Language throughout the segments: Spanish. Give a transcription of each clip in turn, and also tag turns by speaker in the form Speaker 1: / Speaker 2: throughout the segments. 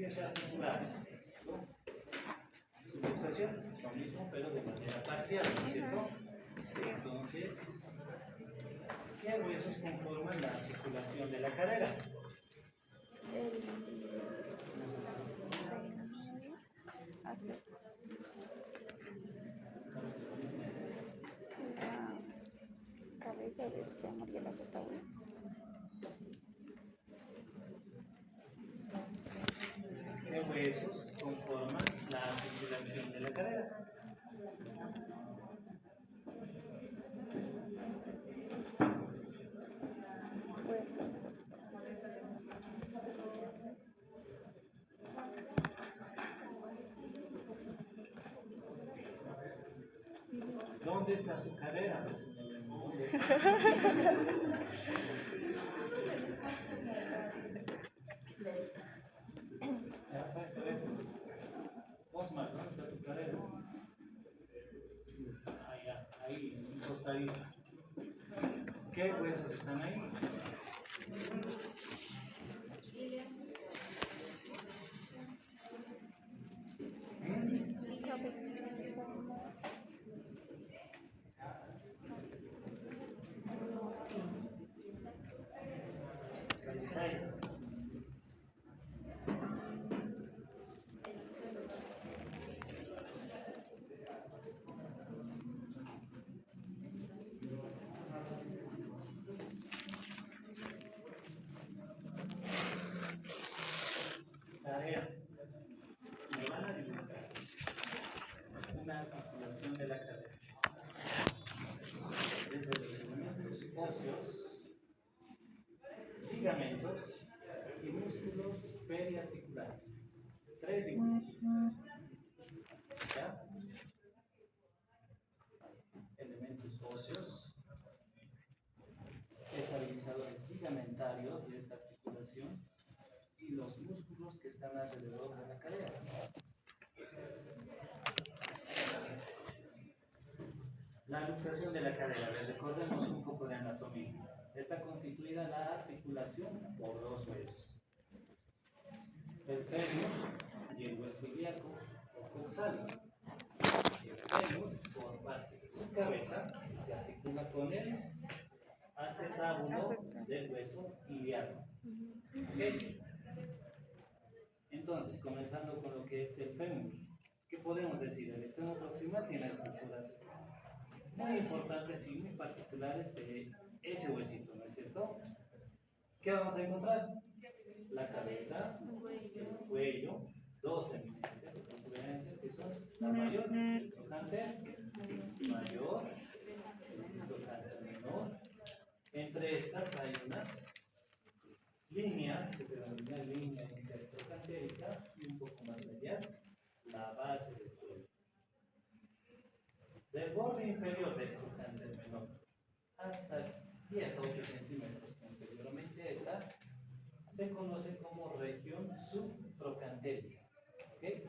Speaker 1: superficies articulares, ¿no? Su luxación es lo mismo, pero de manera parcial, ¿no es cierto?
Speaker 2: Sí.
Speaker 1: Entonces, ¿qué huesos conforman la articulación de la cadera?
Speaker 2: La cabeza del fémur y el acetábulo.
Speaker 1: ¿Qué huesos conforman la articulación de la cadera?
Speaker 2: Huesos.
Speaker 1: ¿Dónde está su cadera? ¿Dónde está? Ya, pues, a ver. Osmar, ¿dónde está tu cadera? Allá, ahí, en un costadito. ¿Qué huesos están ahí? Calizay. Tarea. Me van a dibujar una articulación de la cadera. Desde los segmentos óseos, ligamentos y músculos periarticulares. 3 dibujos. ¿Ya? Elementos óseos, estabilizadores ligamentarios de esta articulación y los músculos que están alrededor de la cadera. La luxación de la cadera, les recordemos un poco de anatomía. Está constituida la articulación por dos huesos: el fémur y el hueso ilíaco o coxal. El fémur, por parte de su cabeza, se articula con el acetábulo del hueso ilíaco. ¿Okay? Entonces, comenzando con lo que es el fémur, ¿qué podemos decir? El extremo proximal tiene estructuras muy importantes y muy particulares de ese huesito, ¿no es cierto? ¿Qué vamos a encontrar? La cabeza, el cuello, dos eminencias o protuberancias que son la mayor, el trocánter mayor, el trocánter menor. Entre estas hay una línea que se denomina línea intertrocantérica y un poco más medial, la base del cuello. Del borde inferior del trocánter menor hasta 10 a 8 centímetros anteriormente esta se conoce como región subtrocantérica, ¿okay?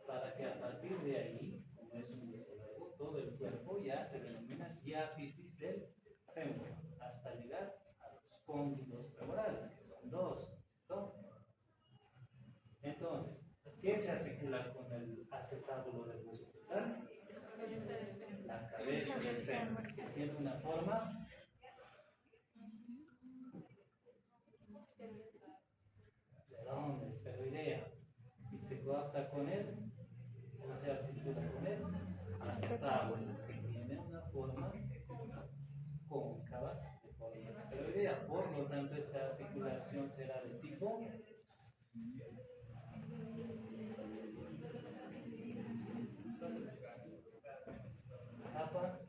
Speaker 1: Para que a partir de ahí, como es un hueso largo, todo el cuerpo ya se denomina diáfisis del fémur, hasta llegar a los cóndilos femorales, que son dos, ¿no? Entonces, ¿qué se articula con el acetábulo del hueso coxal? La cabeza del fémur, que tiene una forma redonda, esferoidea, y se coapta con él, o se articula con él, acetábulo, que tiene una forma cóncava, de forma esferoidea. Por lo tanto, esta articulación será de tipo capa.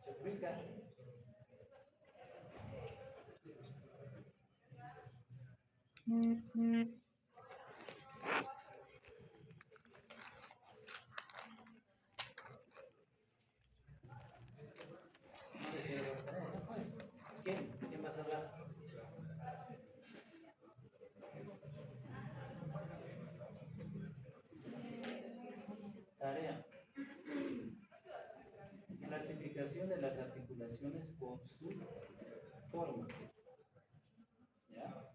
Speaker 1: Chocrica. ¿Quién vas a hablar? clasificación de las articulaciones por su forma. ¿Ya?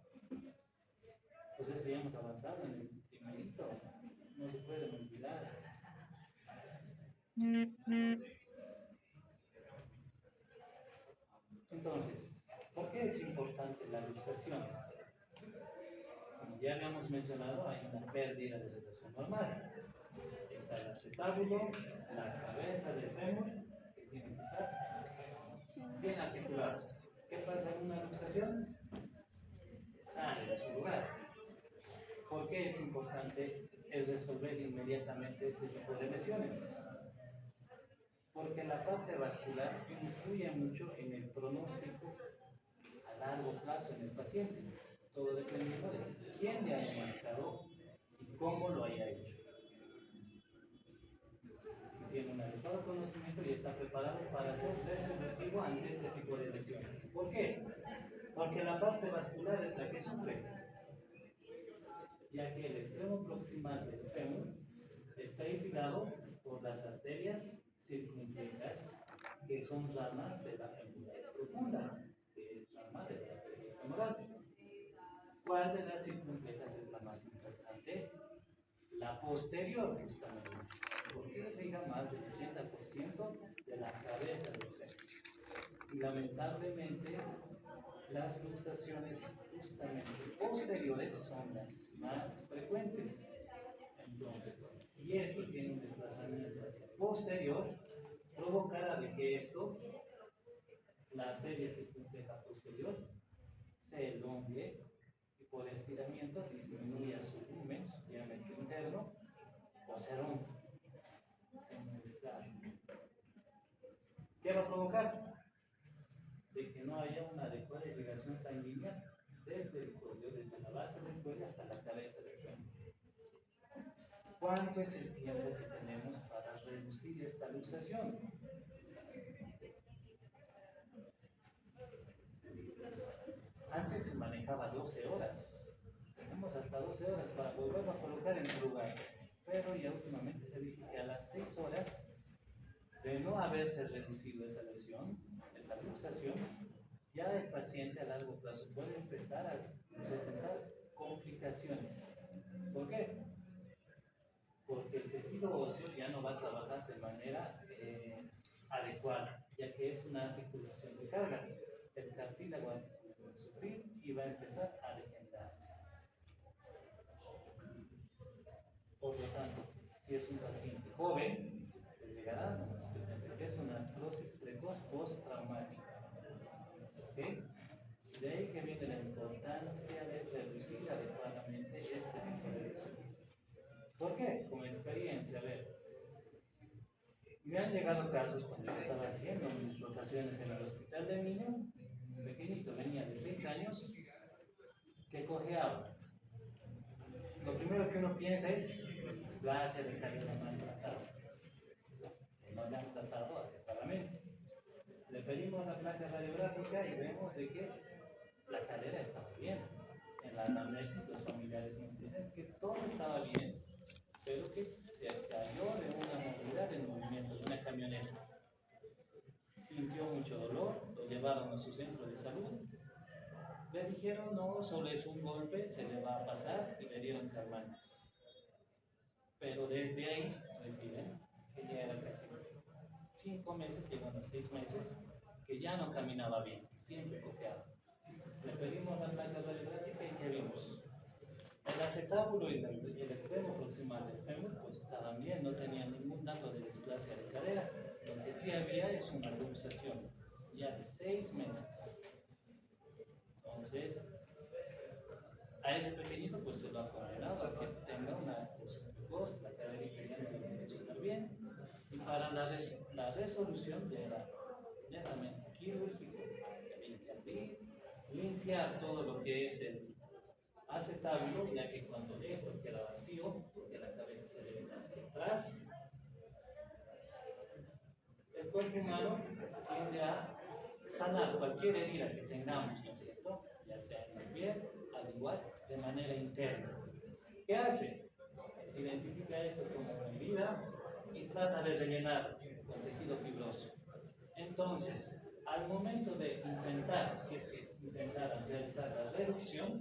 Speaker 1: Pues esto ya hemos avanzado en el primerito, no se pueden olvidar. Entonces, ¿por qué es importante la luxación? Como ya habíamos mencionado, hay una pérdida de rotación normal. Está el acetábulo, la cabeza del fémur, que tiene que estar bien articulada. ¿Qué pasa en una luxación? Sale de su lugar. ¿Por qué es importante resolver inmediatamente este tipo de lesiones? Porque la parte vascular influye mucho en el pronóstico a largo plazo en el paciente. Todo depende de quién le haya marcado y cómo lo haya hecho. Si tiene un adecuado conocimiento y está preparado para ser resolutivo ante este tipo de lesiones. ¿Por qué? Porque la parte vascular es la que sufre, ya que el extremo proximal del fémur está irrigado por las arterias circunflejas, que son ramas de la femoral profunda, que es rama de la arteria femoral. ¿Cuál de las circunflejas es la más importante? La posterior, justamente, porque irriga más del 80% de la cabeza del fémur. Y lamentablemente, las luxaciones justamente posteriores son las más frecuentes. Entonces, si esto tiene un desplazamiento hacia posterior, provocará de que esto, la arteria circunfleja posterior, se elongue y por estiramiento disminuya su volumen, su diámetro interno, o se rompa. ¿Qué va a provocar? De que no haya una adecuada irrigación sanguínea desde el cuello, desde la base del cuello hasta la cabeza del fémur. ¿Cuánto es el tiempo que tenemos para reducir esta luxación? Antes se manejaba 12 horas. Tenemos hasta 12 horas para volverlo a colocar en su lugar. Pero ya últimamente se ha visto que a las 6 horas de no haberse reducido esa lesión, esa luxación, ya el paciente a largo plazo puede empezar a presentar complicaciones. ¿Por qué? Porque el tejido óseo ya no va a trabajar de manera adecuada, ya que es una articulación de carga. El cartílago va a sufrir y va a empezar a degenerarse. Por lo tanto, si es un paciente joven, llegará a que es una artrosis precoz postraumática. ¿Okay? De ahí que viene la importancia de reducir adecuadamente este tipo de lesiones. ¿Por qué? Con experiencia, a ver. Me han llegado casos cuando yo estaba haciendo mis rotaciones en el hospital del niño, un pequeñito, venía de 6 años, que cojeaba. Lo primero que uno piensa es displasia de cadera mal tratada. No le han tratado adecuadamente. Le pedimos la placa radiográfica y vemos de que la cadera estaba bien. En la anamnesis los familiares nos dicen que todo estaba bien, pero que se cayó de una movilidad en movimiento, de una camioneta. Sintió mucho dolor, lo llevaron a su centro de salud. Le dijeron, no, solo es un golpe, se le va a pasar, y le dieron calmantes. Pero desde ahí, refieren que ya era casi 5 meses, llegando a 6 meses, que ya no caminaba bien, siempre cojeaba. Le pedimos la placa radiográfica y ¿qué vimos? El acetábulo y el extremo proximal del fémur pues estaban bien, no tenían ningún dato de displasia de cadera. Lo que sí había es una luxación ya de 6 meses. Entonces, a ese pequeñito pues se lo ha condenado a que tenga una voz, la caderita ya no le funciona bien. Y para la resolución ya era netamente quirúrgico, había que abrir, limpiar todo lo que es el acetábulo, ya que cuando esto queda vacío, porque la cabeza se levanta hacia atrás, el cuerpo humano tiende a sanar cualquier herida que tengamos, ¿no es cierto? Ya sea en la piel, al igual de manera interna. ¿Qué hace? Identifica eso como una herida y trata de rellenar con tejido fibroso. Entonces, al momento de intentar, si es que intentaran realizar la reducción,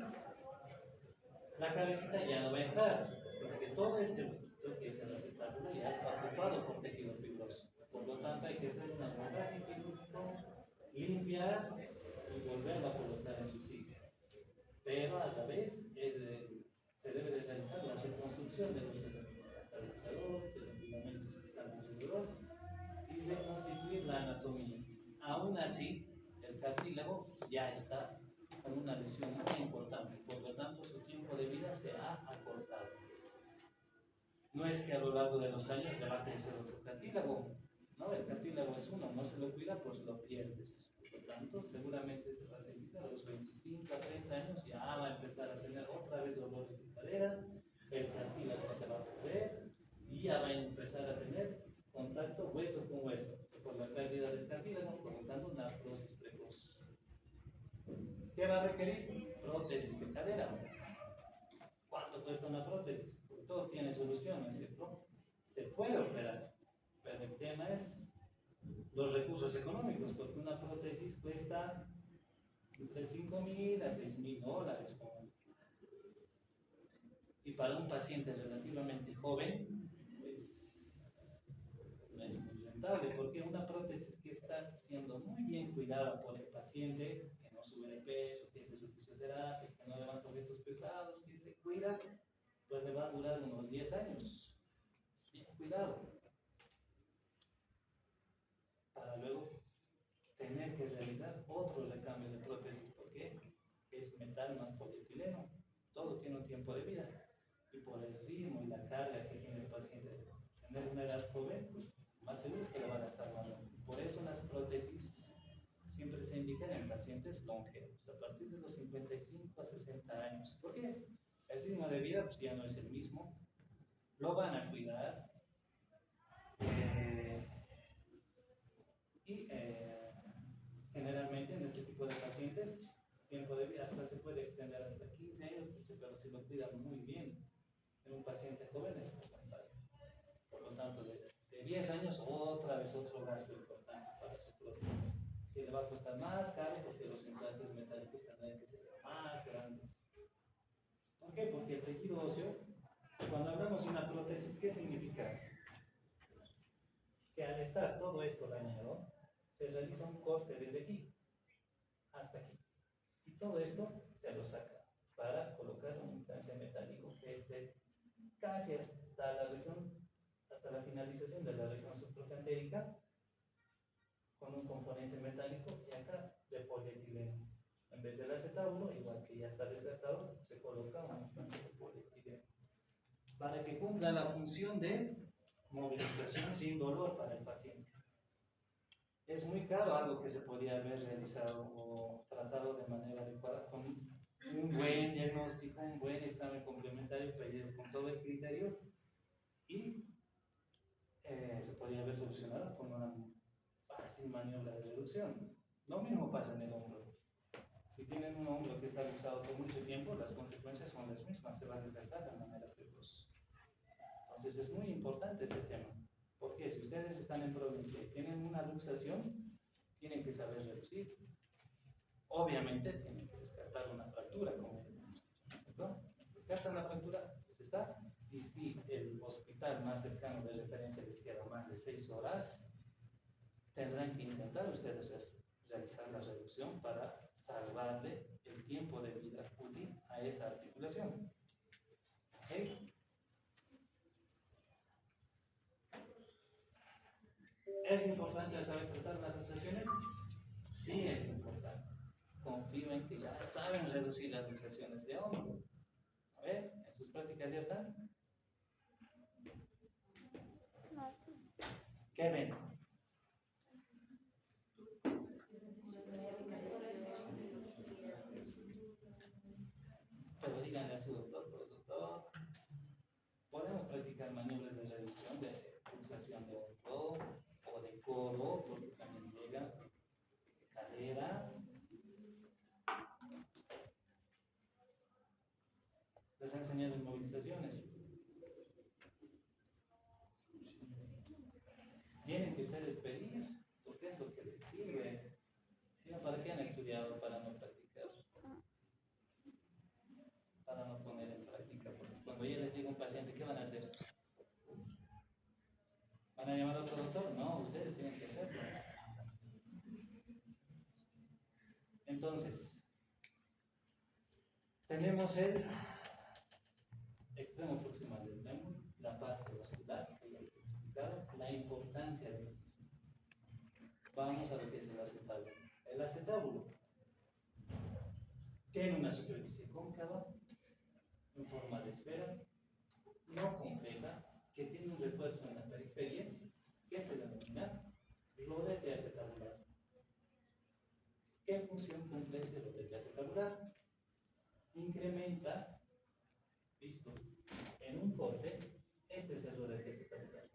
Speaker 1: la cabecita ya no va a entrar, porque todo este bultito que es el acetábulo ya está ocupado por tejido fibroso. Por lo tanto, hay que hacer una abordaje quirúrgico, limpiar y volverlo a colocar en su sitio. Pero a la vez se debe de realizar la reconstrucción de los estabilizadores, de los ligamentos que están alrededor y reconstituir la anatomía. Aún así, el cartílago ya está con una lesión muy importante, por lo tanto su tiempo de vida se ha acortado. No es que a lo largo de los años le va a crecer otro cartílago, no, el cartílago es uno, no se lo cuida, pues lo pierdes. Por lo tanto, seguramente este paciente a los 25 a 30 años ya va a empezar a tener otra vez dolores de cadera, el cartílago se va a perder y ya va a empezar a tener contacto hueso con hueso por la pérdida del cartílago, provocando una artrosis precoz. ¿Qué va a requerir? Prótesis de cadera. ¿Cuánto cuesta una prótesis? Porque todo tiene solución, ¿no es cierto? Se puede operar, pero el tema es los recursos económicos, porque una prótesis cuesta entre $5,000 a $6,000. Y para un paciente relativamente joven, pues no es muy rentable, porque una prótesis que está siendo muy bien cuidada por el paciente, que no sube de peso, que hace su fisioterapia, que no levanta objetos pesados, que se cuida, pues le va a durar unos 10 años. Bien cuidado. Para luego tener que realizar otro recambio de prótesis, porque es metal más polietileno. Todo tiene un tiempo de vida. Y por el ritmo y la carga que tiene el paciente de tener una edad joven, pues más seguro es que le va a gastar más rápido. Por eso las prótesis siempre se indican en pacientes longevos, a partir de los 55 a 60 años. ¿Por qué? El ritmo de vida pues ya no es el mismo, lo van a cuidar y generalmente en este tipo de pacientes el tiempo de vida hasta se puede extender hasta 15 años, pero si lo cuidan muy bien. En un paciente joven es lo contrario. Por lo tanto, de 10 años, otra vez otro gasto importante para su prótesis, que le va a costar más caro porque los implantes metálicos tendrán que ser más grandes. ¿Por qué? Porque el tejido óseo, cuando hablamos de una prótesis, ¿qué significa? Que al estar todo esto dañado, se realiza un corte desde aquí hasta aquí. Y todo esto se lo saca para colocar un implante metálico que es de casi hasta la región, hasta la finalización de la región subtrocantérica, con un componente metálico y acá de polietileno. En vez del acetábulo, igual que ya está desgastado, se coloca un implante de polietileno para que cumpla la función de movilización sin dolor para el paciente. Es muy caro algo que se podría haber realizado o tratado de manera adecuada con un buen diagnóstico, un buen examen complementario pedido con todo el criterio y se podría haber solucionado con una fácil maniobra de reducción. Lo mismo pasa en el hombro. Si tienen un hombro que está usado por mucho tiempo, las consecuencias son las mismas, se va a desgastar de manera precoz. Entonces es muy importante este tema, porque si ustedes están en provincia y tienen una luxación, tienen que saber reducir. Obviamente tienen que descartar una fractura, como ¿no? Descartan la fractura, pues está. Y si el hospital más cercano de referencia les queda más de 6 horas, tendrán que intentar ustedes realizar la reducción para salvarle el tiempo de vida útil a esa articulación. ¿Okay? ¿Es importante saber tratar las luxaciones? Sí, es importante. Confío en que ya saben reducir las luxaciones de hombro. A ver, ¿en sus prácticas ya están? ¿Qué ven? Pero díganle a su doctor, podemos practicar maniobras de reducción de luxación de hombro o de codo, porque también llega de cadera. Les ha enseñado inmovilizaciones. Tienen que ustedes pedir, porque es lo que les ¿qué van a hacer? ¿Van a llamar al profesor? No, ustedes tienen que hacerlo. Entonces, tenemos el extremo proximal del fémur, la parte vascular, que ya he explicado, la importancia de esto. Vamos a lo que es el acetábulo. El acetábulo tiene una superficie cóncava en forma de esfera, no completa, que tiene un refuerzo en la periferia, que se denomina rodete acetabular. ¿Qué función cumple ese rodete acetabular? Incrementa, listo, en un corte, este es el rodete acetabular.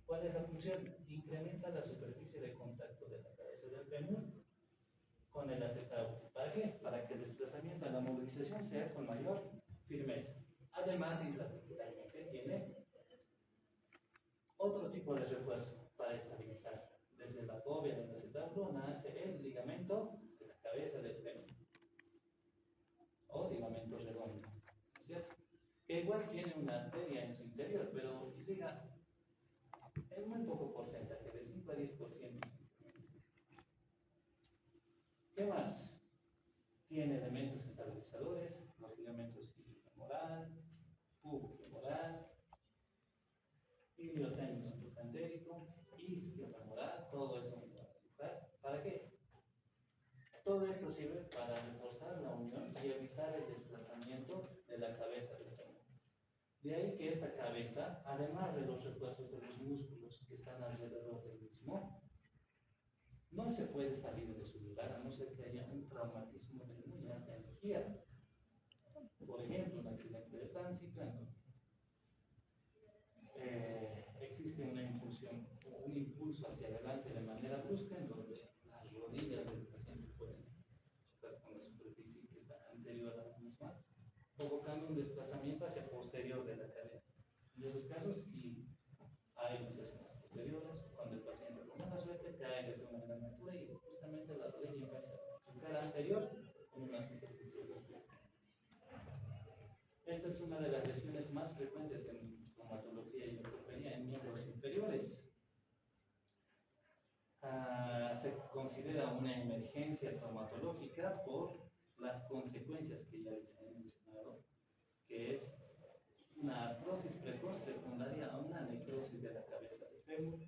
Speaker 1: ¿Cuál es la función? Incrementa la superficie de contacto de la cabeza del fémur con el acetábulo. ¿Para qué? Para que el desplazamiento, la movilización sea con mayor firmeza. Además, intraarticularmente tiene otro tipo de refuerzo para estabilizar. Desde la fobia del acetábulo nace el ligamento de la cabeza del fémur o ligamento redondo, ¿no es cierto? Que igual tiene una arteria en su interior, pero irriga en muy poco porcentaje, de 5 a 10%. ¿Qué más? Tiene elementos estabilizadores, los ligamentos femoral, pubo femoral, iliotécnico trocantérico, isquiofemoral, todo eso me va a ayudar. ¿Para qué? Todo esto sirve para reforzar la unión y evitar el desplazamiento de la cabeza del fémur. De ahí que esta cabeza, además de los refuerzos de los músculos que están alrededor del mismo, no se puede salir de su lugar a no ser que haya un traumatismo de muy alta energía. Por ejemplo, un accidente de tránsito en donde existe una impulsión, un impulso hacia adelante de manera brusca, en donde las rodillas del paciente pueden chocar con la superficie que está anterior a la misma, provocando un desplazamiento hacia posterior de la cadera. En esos casos, si hay luxaciones posteriores, cuando el paciente con mala suerte cae desde una gran altura y justamente la rodilla engancha su cara anterior con una superficie brusca. Esta es una de las lesiones más frecuentes en traumatología y ortopedia en miembros inferiores. Se considera una emergencia traumatológica por las consecuencias que ya les he mencionado, que es una artrosis precoz secundaria a una necrosis de la cabeza del fémur,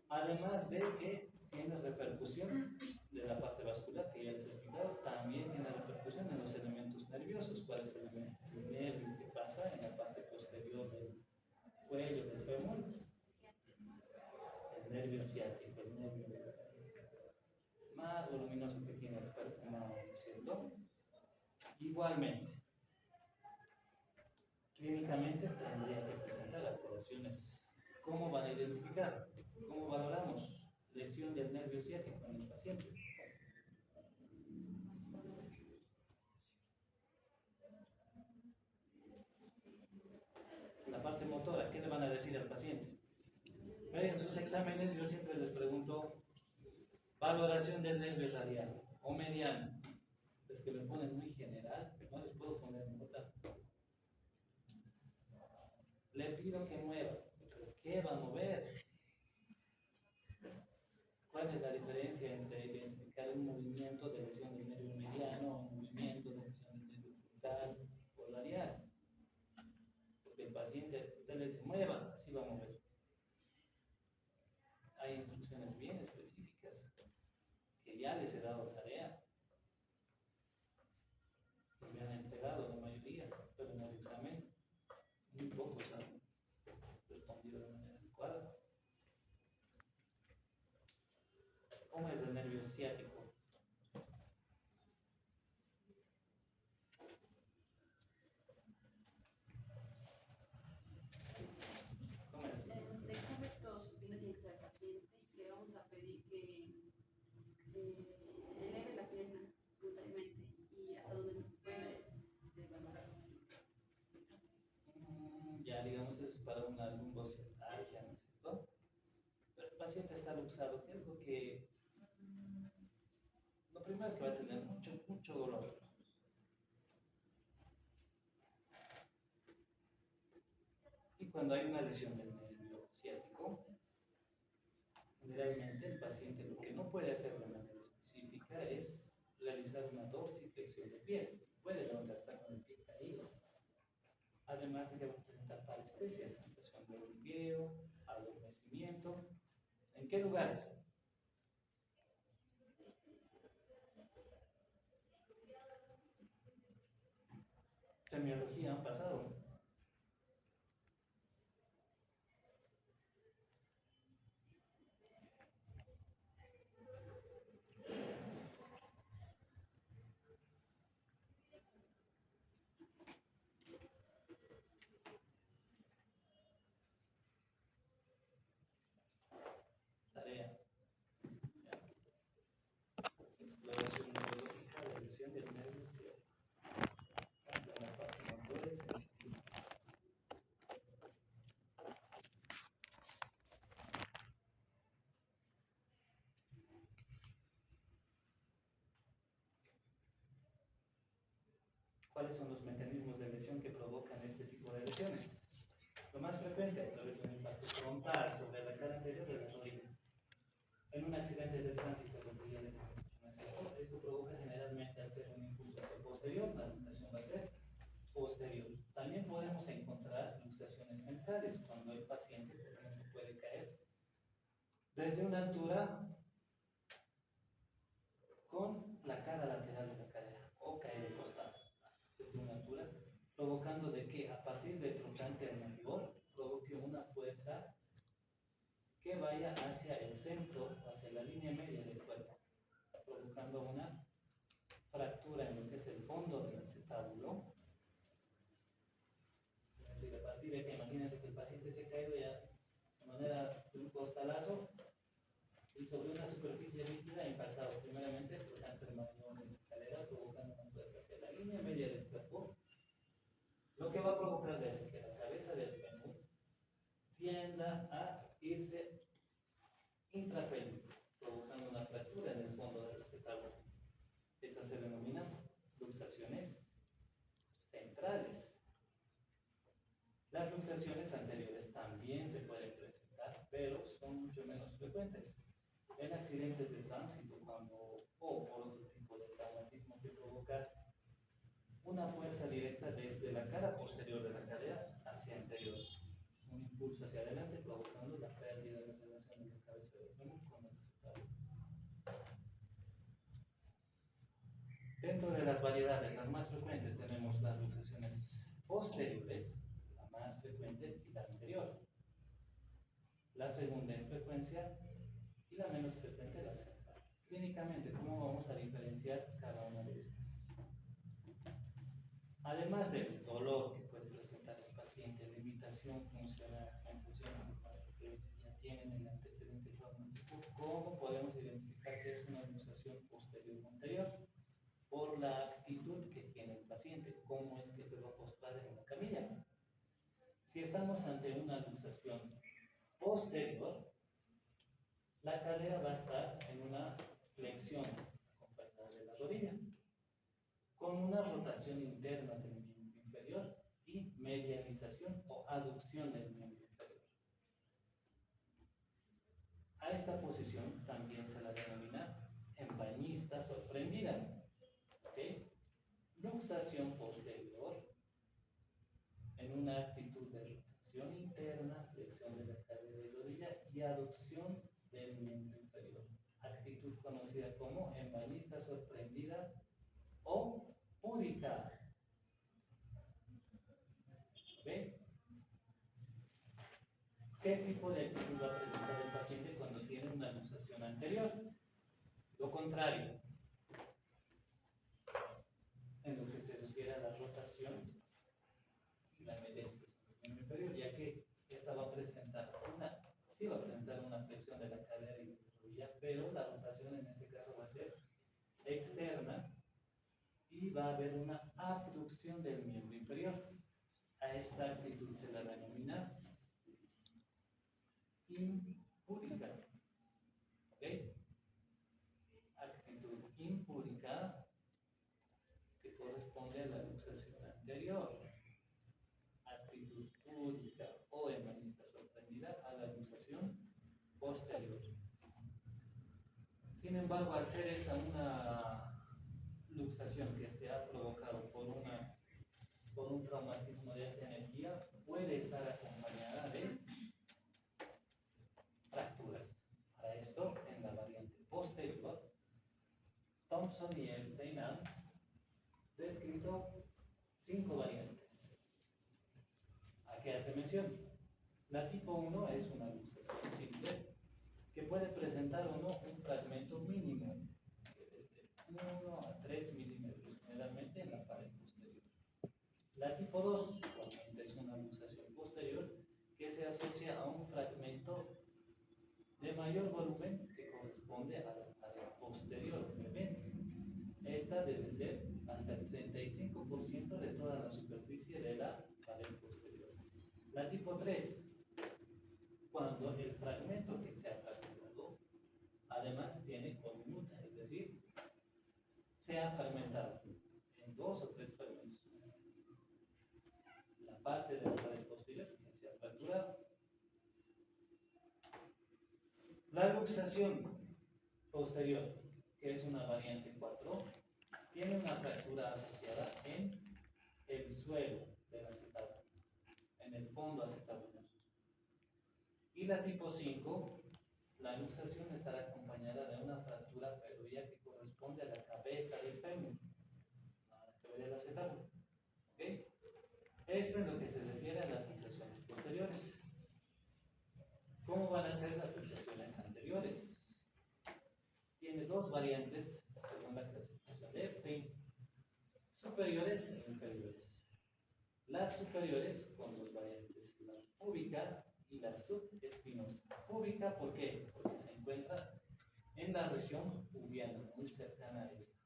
Speaker 1: además de que tiene repercusión de la parte vascular, que ya les he explicado, también tiene repercusión en los elementos nerviosos. ¿Cuál es el nervio que pasa en la parte posterior del cuello del fémur? El nervio ciático, el nervio más voluminoso que tiene el cuerpo humano, ¿cierto? Igualmente, clínicamente tendría que presentar alteraciones. ¿Cómo van a identificar? ¿Cómo valoramos lesión del nervio ciático en el paciente? La parte motora, ¿qué le van a decir al paciente? En sus exámenes yo siempre les pregunto valoración del nervio radial o mediano. Es que me ponen muy general, no les puedo poner nota. Le pido que mueva. ¿Pero qué va a mover? ¿Cuál es la diferencia entre identificar un movimiento de lesión del nervio mediano o un movimiento de lesión del nervio frontal o radial? Porque el paciente, usted le dice, mueva, así va a mover. Hay instrucciones bien específicas que ya les he dado tarea y me han entregado la mayoría, pero en el examen muy pocos han respondido de manera adecuada. ¿Cómo es el nervio ciático? ¿Cómo es?
Speaker 3: De convecto supino tiene que estar paciente. Le vamos a pedir que eleve la pierna brutalmente y hasta donde puede se valora.
Speaker 1: Ya digamos es para una lumbocefalgia, ¿no es cierto? Pero el paciente está luxado, ¿qué es lo que? Lo primero es que va a tener mucho dolor. cuando hay una lesión del nervio ciático, generalmente el paciente lo que no puede hacer de manera específica es realizar una dorsiflexión de pie. Puede levantar hasta con el pie caído. Además de que va a presentar parestesia, sensación de hormigueo, adormecimiento. ¿En qué lugares? Semiología han pasado. Tarea. Exploración neurológica de lesión del nervio ciático. Tanto en la parte motora y sensitiva. ¿Cuáles son los mecanismos de lesión que provocan este tipo de lesiones? Lo más frecuente, a través de un impacto frontal sobre la cara anterior de la rodilla. En un accidente de tránsito, lo que ya les mencioné, esto provoca generalmente al ser un impulso hacia posterior, la luxación va a ser posterior. También podemos encontrar luxaciones centrales, cuando el paciente, por ejemplo, puede caer desde una altura con la cara lateral de la cadera o caer de costado desde una altura, provocando de que a partir del trocánter mayor provoque una fuerza que vaya hacia el centro, hacia la línea media del cuerpo, provocando una fractura en lo que es el fondo del acetábulo. Es decir, a partir de que imagínense que el paciente se ha caído ya de manera de un costalazo y sobre una superficie rígida impactado primeramente por el trocánter mayor de la cadera, provocando una fuerza hacia la línea media del cuerpo, lo que va a provocar de que la cabeza del fémur tienda a irse intrapélvico, provocando una fractura en el fondo del acetábulo. Esas se denominan luxaciones centrales. Las luxaciones anteriores también se pueden presentar, pero son mucho menos frecuentes. En accidentes de tránsito, o por otro tipo de traumatismo que provoca una fuerza directa desde la cara posterior de la cadera hacia anterior. Un impulso hacia adelante provocando la pérdida de relación de la cabeza del fémur con el acetábulo. Dentro de las variedades, las más frecuentes tenemos las luxaciones posteriores, la más frecuente y la anterior. La segunda en frecuencia y la menos frecuente la central. Clínicamente, ¿cómo vamos a diferenciar cada una de estas? Además del dolor que puede presentar el paciente, limitación funcional, sensaciones de parestesia, ya tienen el antecedente traumático, ¿cómo podemos identificar que es una luxación posterior o anterior? Por la actitud que tiene el paciente, cómo es que se va a postrar en la camilla. Si estamos ante una luxación posterior, la cadera va a estar en una flexión acompañada de la rodilla, con una rotación interna del miembro inferior y medialización o aducción del miembro inferior. A esta posición también se la denomina embañista sorprendida. ¿Okay? Luxación posterior en una actitud de rotación interna, flexión de la cadera y rodilla y aducción del miembro inferior. Actitud conocida como embañista sorprendida o púdica. ¿Ve? ¿Qué tipo de actitud va a presentar el paciente cuando tiene una luxación anterior? Lo contrario, en lo que se refiere a la rotación y la medialización del miembro inferior, ya que esta va a presentar una flexión de la cadera y de la rodilla, pero la rotación en este caso va a ser externa y va a haber una abducción del miembro inferior. A esta actitud se la denomina impúdica. ¿Okay? Actitud impúdica que corresponde a la luxación anterior. Actitud púdica o embargo, al ser esta una luxación que se ha provocado por un traumatismo de alta energía, puede estar acompañada de fracturas. Para esto, en la variante posterior, Thompson y Einstein han descrito 5 variantes. ¿A qué hace mención? La tipo 1 es una luxación simple que puede presentar o no un fragmento mínimo desde 1 a 3 milímetros, generalmente en la pared posterior. La tipo 2 igualmente es una luxación posterior que se asocia a un fragmento de mayor volumen que corresponde a la pared posterior, obviamente. Esta debe ser hasta el 35% de toda la superficie de la pared posterior. La tipo 3, cuando el fragmento que se ha fracturado además tiene conminuta, es decir, se ha fragmentado en 2 o 3 fragmentos más. La parte de la pared posterior que se ha fracturado. La luxación posterior, que es una variante 4, tiene una fractura asociada en el suelo del acetábulo, en el fondo acetabulado. Y la tipo 5, la luxación estará acompañada de una fractura feroidea que corresponde a la cabeza del fémur, a la feroidea del acetábulo. ¿Okay? Esto en lo que se refiere a las luxaciones posteriores. ¿Cómo van a ser las luxaciones anteriores? Tiene 2 variantes según la clasificación de Epstein: superiores e inferiores. Las superiores con 2 variantes, la púbica y la subespinosa. Púbica, ¿por qué? Porque se encuentra en la región pubiana, muy cercana a esta.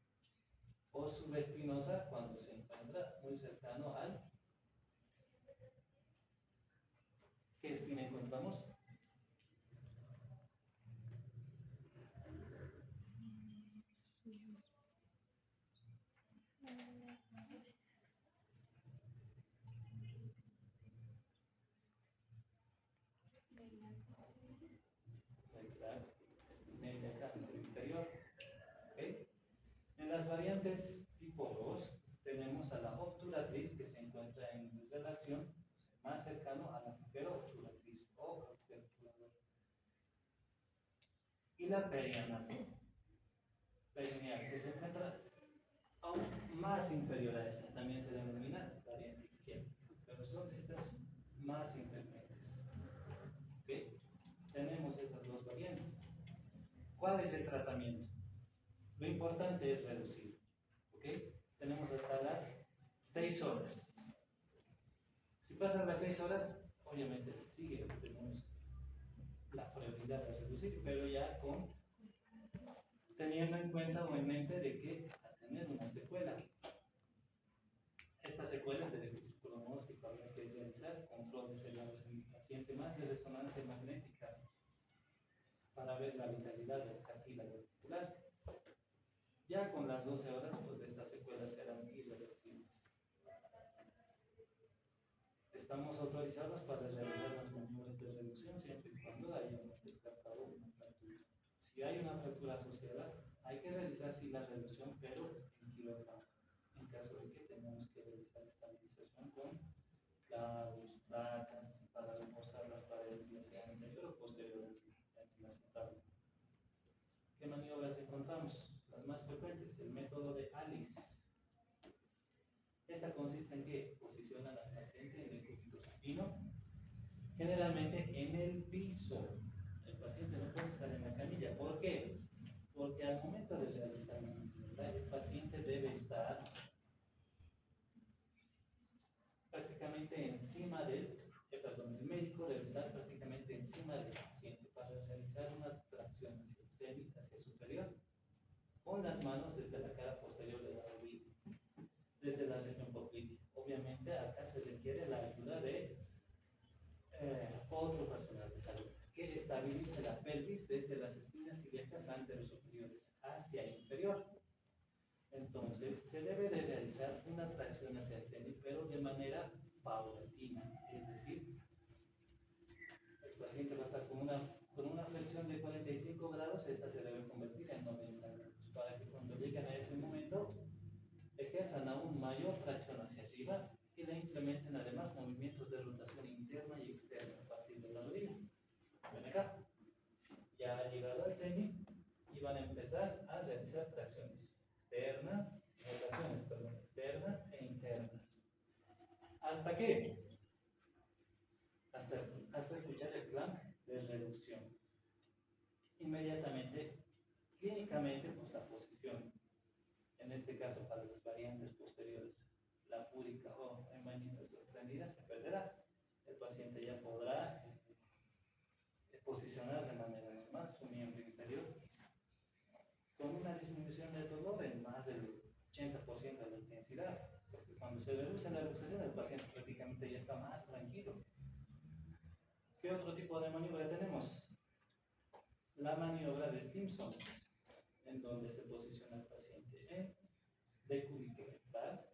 Speaker 1: O subespinosa, cuando se encuentra muy cercano al... ¿Qué espina encontramos? Exacto, espina ilíaca inferior. ¿Okay? En las variantes tipo 2 tenemos a la obturatriz, que se encuentra en relación más cercano a la obturatriz o obturador. Y la perianal, que se encuentra aún más inferior a esta, también se denomina variante izquierda, pero son estas más inferiores. ¿Okay? Tenemos estas 2 variantes. ¿Cuál es el tratamiento? Lo importante es reducir. ¿Okay? Tenemos hasta las 6 horas. Si pasan las 6 horas, obviamente sigue, tenemos la prioridad de reducir, pero ya teniendo en cuenta o en mente de que va a tener una secuela. Estas secuelas de difícil pronóstico habrá que realizar controles sellados en el paciente, más de resonancia magnética para ver la vitalidad del cartílago articular. Ya con las 12 horas, pues estas secuelas serán irreversibles. Estamos autorizados para realizar las maniobras de reducción siempre y cuando hayamos descartado una fractura. Si hay una fractura asociada, hay que realizar sí la reducción, pero en quirófano, en caso de que tengamos que realizar estabilización con clavos, placas, para reforzar las paredes, ya sea anterior o posterior al acetábulo. ¿Qué maniobras encontramos? Las más frecuentes, el método de Alice. Esta consiste en que posicionan al paciente en el cúbito supino, generalmente en el piso. El paciente no puede estar en la camilla. ¿Por qué? Porque al momento de realizar la maniobra, el paciente debe estar prácticamente encima del, el médico debe estar prácticamente encima del paciente para realizar una tracción hacia el cénit, hacia superior, con las manos desde la cara posterior de la rodilla, desde la región poplítea. Obviamente acá se requiere la ayuda de otro personal de salud que estabilice la pelvis desde las espinas ilíacas anterosuperiores hacia inferior. Entonces se debe de realizar una tracción hacia el cénit, pero de manera paulatina, es decir, el paciente va a estar con una flexión de 45 grados, esta se debe convertir en 90 movimiento, ejerzan aún mayor tracción hacia arriba y le implementen además movimientos de rotación interna y externa a partir de la rodilla. Ven acá. Ya ha llegado al semi y van a empezar a realizar tracciones externa e interna. ¿Hasta qué? Hasta escuchar el clamp de reducción. Inmediatamente, clínicamente, pues la posición, en este caso para las variantes posteriores, la púdica o en manitas sorprendidas, se perderá. El paciente ya podrá posicionar de manera normal su miembro inferior con una disminución del dolor en más del 80% de la intensidad, porque cuando se reduce la luxación el paciente prácticamente ya está más tranquilo. ¿Qué otro tipo de maniobra tenemos? La maniobra de Stimson, en donde se posiciona el paciente en decúbito ventral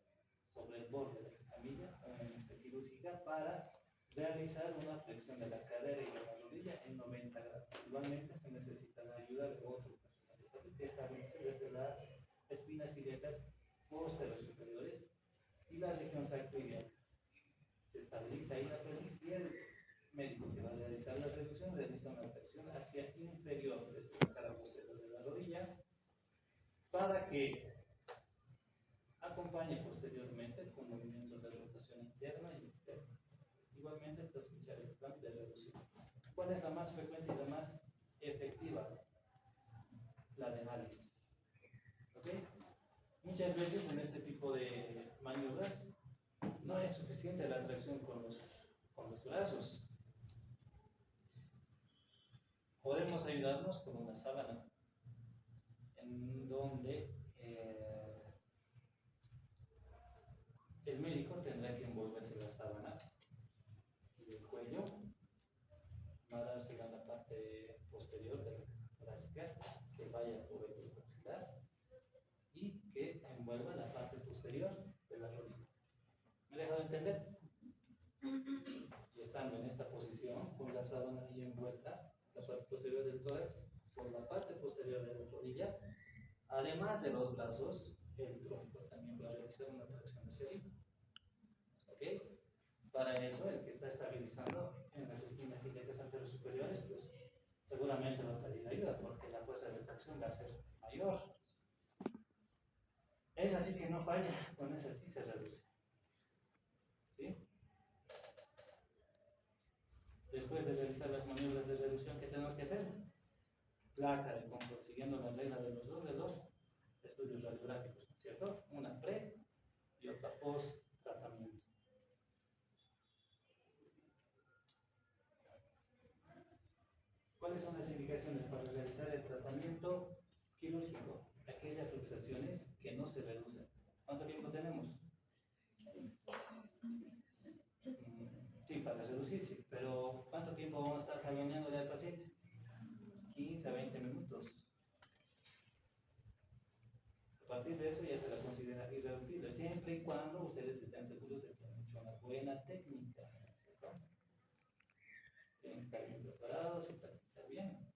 Speaker 1: sobre el borde de la camilla o en mesa quirúrgica para realizar una flexión de la cadera y de la rodilla en 90 grados. Igualmente se necesita la ayuda de otro personal de salud que establece desde las espinas ilíacas posteriores superiores y la región sacroiliaca. Se estabiliza ahí la pelvis y el médico que va a realizar la reducción realiza una flexión hacia inferior desde la cara posterior de la rodilla para que acompañe posteriormente con movimientos de rotación interna y externa. Igualmente está escuchar el plan de reducción. ¿Cuál es la más frecuente y la más efectiva? La de Alice. ¿Ok? Muchas veces en este tipo de maniobras no es suficiente la tracción con los brazos. Podemos ayudarnos con una sábana en donde el médico tendrá que envolverse la sábana y el cuello, amarrársela en la parte posterior de la torácica que vaya por el maxilar y que envuelva la parte posterior de la rodilla. ¿Me he dejado entender? Y estando en esta posición, con la sábana ahí envuelta, la parte posterior del tórax, por la parte posterior de la rodilla, además de los brazos, el tronco también va a realizar una tracción hacia arriba. ¿Ok? Para eso, el que está estabilizando en las espinas ilíacas anteriores superiores, pues seguramente va a pedir ayuda porque la fuerza de tracción va a ser mayor. Es así que no falla, con esa sí se reduce. ¿Sí? Después de realizar las maniobras de reducción, ¿qué tenemos que hacer? Placa de confort, siguiendo la regla de los dos de los estudios radiográficos, ¿cierto? Una pre y otra post tratamiento. ¿Cuáles son las indicaciones para realizar el tratamiento quirúrgico? Aquellas luxaciones que no se reducen. ¿Cuánto tiempo tenemos? Sí, para reducir, sí. Pero ¿cuánto tiempo vamos a estar jaloneándole al paciente? 15 a 20 minutos. A partir de eso ya se la considera irreductible, siempre y cuando ustedes estén seguros de que han hecho una buena técnica, ¿cierto? Tienen que estar bien preparados y practicar bien.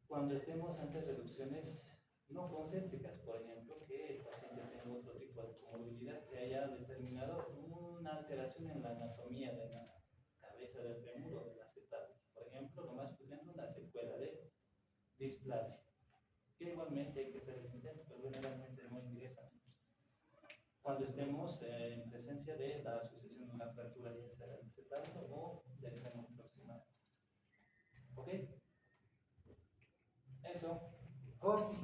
Speaker 1: Cuando estemos ante reducciones no concéntricas, por ejemplo, que el paciente tenga otro tipo de comorbilidad que haya determinado una alteración en la anatomía de la cabeza del fémur o del acetábulo, por ejemplo, lo más frecuente una secuela de displasia, que igualmente hay que hacer el intento, pero generalmente no ingresan. Cuando estemos en presencia de la asociación de una fractura, ya sea del acetábulo o del fémur proximal. ¿Ok? Eso. Corti.